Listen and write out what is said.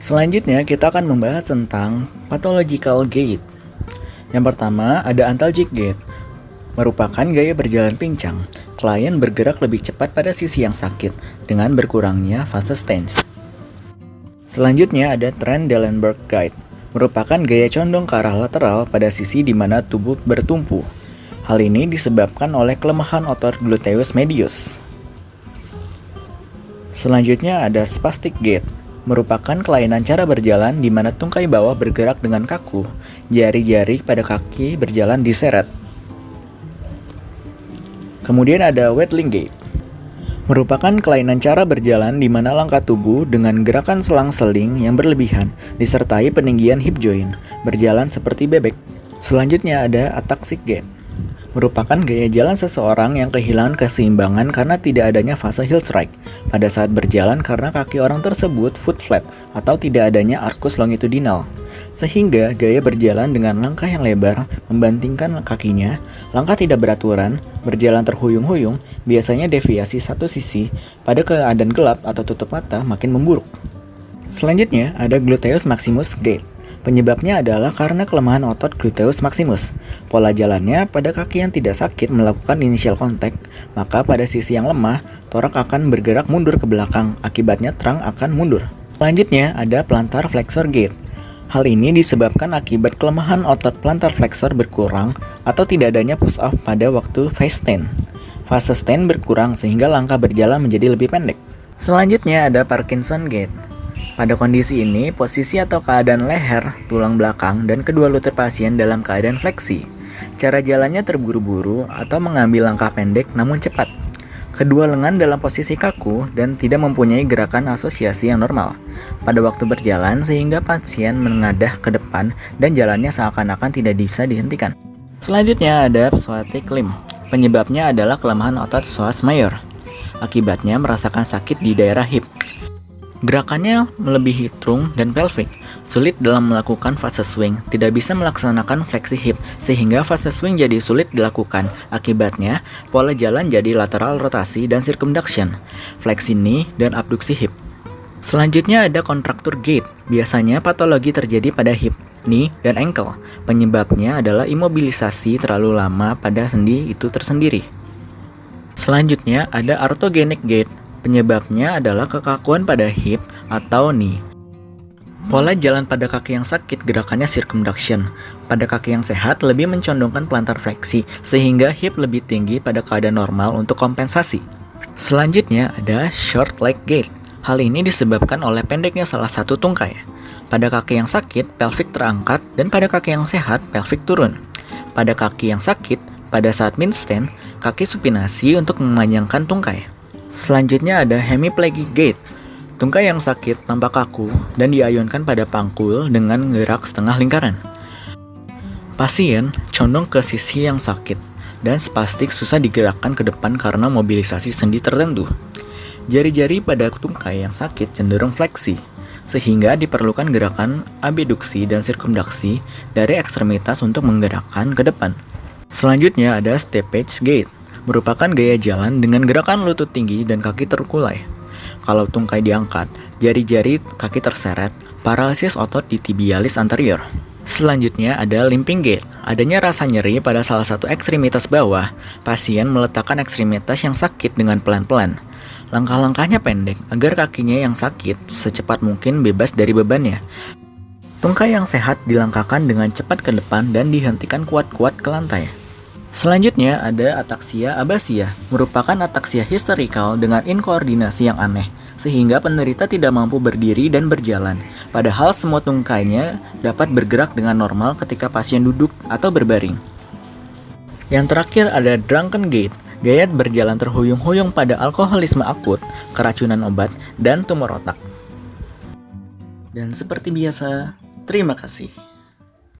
Selanjutnya kita akan membahas tentang pathological gait. Yang pertama ada antalgic gait, merupakan gaya berjalan pincang. Klien bergerak lebih cepat pada sisi yang sakit dengan berkurangnya fase stance. Selanjutnya ada Trendelenburg gait, merupakan gaya condong ke arah lateral pada sisi di mana tubuh bertumpu. Hal ini disebabkan oleh kelemahan otot gluteus medius. Selanjutnya ada spastic gait, merupakan kelainan cara berjalan di mana tungkai bawah bergerak dengan kaku, jari-jari pada kaki berjalan diseret. Kemudian ada waddling gait, merupakan kelainan cara berjalan di mana langkah tubuh dengan gerakan selang-seling yang berlebihan disertai peninggian hip joint, berjalan seperti bebek. Selanjutnya ada ataxic gait, merupakan gaya jalan seseorang yang kehilangan keseimbangan karena tidak adanya fase heel strike pada saat berjalan karena kaki orang tersebut foot flat atau tidak adanya arcus longitudinal, sehingga gaya berjalan dengan langkah yang lebar membandingkan kakinya, langkah tidak beraturan, berjalan terhuyung-huyung, biasanya deviasi satu sisi pada keadaan gelap atau tutup mata makin memburuk. Selanjutnya ada gluteus maximus gait. Penyebabnya adalah karena kelemahan otot gluteus maximus. Pola jalannya pada kaki yang tidak sakit melakukan initial contact, maka pada sisi yang lemah, torak akan bergerak mundur ke belakang, akibatnya trunk akan mundur. Selanjutnya ada plantar flexor gait. Hal ini disebabkan akibat kelemahan otot plantar flexor berkurang atau tidak adanya push off pada waktu phase stand. Fase stand berkurang sehingga langkah berjalan menjadi lebih pendek. Selanjutnya ada Parkinson gait. Pada kondisi ini, posisi atau keadaan leher, tulang belakang, dan kedua lutut pasien dalam keadaan fleksi. Cara jalannya terburu-buru atau mengambil langkah pendek namun cepat. Kedua lengan dalam posisi kaku dan tidak mempunyai gerakan asosiasi yang normal pada waktu berjalan sehingga pasien menengadah ke depan dan jalannya seakan-akan tidak bisa dihentikan. Selanjutnya ada psoatic limb. Penyebabnya adalah kelemahan otot psoas major. Akibatnya merasakan sakit di daerah hip. Gerakannya melebihi trunk dan pelvic, sulit dalam melakukan fase swing, tidak bisa melaksanakan fleksi hip, sehingga fase swing jadi sulit dilakukan. Akibatnya, pola jalan jadi lateral rotasi dan circumduction, fleksi knee dan abduksi hip. Selanjutnya ada contracture gait, biasanya patologi terjadi pada hip, knee, dan ankle. Penyebabnya adalah imobilisasi terlalu lama pada sendi itu tersendiri. Selanjutnya ada arthrogenic gait. Penyebabnya adalah kekakuan pada hip atau knee. Pola jalan pada kaki yang sakit gerakannya circumduction. Pada kaki yang sehat lebih mencondongkan plantar fleksi sehingga hip lebih tinggi pada keadaan normal untuk kompensasi. Selanjutnya ada short leg gait. Hal ini disebabkan oleh pendeknya salah satu tungkai. Pada kaki yang sakit, pelvic terangkat dan pada kaki yang sehat, pelvic turun. Pada kaki yang sakit, pada saat mid stand, kaki supinasi untuk memanjangkan tungkai. Selanjutnya ada hemiplegic gait. Tungkai yang sakit tampak kaku dan diayunkan pada pangkul dengan gerak setengah lingkaran. Pasien condong ke sisi yang sakit dan spastik susah digerakkan ke depan karena mobilisasi sendi tertentu. Jari-jari pada tungkai yang sakit cenderung fleksi, sehingga diperlukan gerakan abduksi dan sirkumdaksi dari ekstremitas untuk menggerakkan ke depan. Selanjutnya ada steppage gait. Merupakan gaya jalan dengan gerakan lutut tinggi dan kaki terkulai. Kalau tungkai diangkat, jari-jari kaki terseret, paralisis otot di tibialis anterior. Selanjutnya ada limping gait. Adanya rasa nyeri pada salah satu ekstremitas bawah, pasien meletakkan ekstremitas yang sakit dengan pelan-pelan. Langkah-langkahnya pendek agar kakinya yang sakit secepat mungkin bebas dari bebannya. Tungkai yang sehat dilangkahkan dengan cepat ke depan dan dihentikan kuat-kuat ke lantai. Selanjutnya ada ataksia abasia, merupakan ataksia histerikal dengan inkoordinasi yang aneh, sehingga penderita tidak mampu berdiri dan berjalan, padahal semua tungkainya dapat bergerak dengan normal ketika pasien duduk atau berbaring. Yang terakhir ada drunken gait, gaya berjalan terhuyung-huyung pada alkoholisme akut, keracunan obat, dan tumor otak. Dan seperti biasa, terima kasih.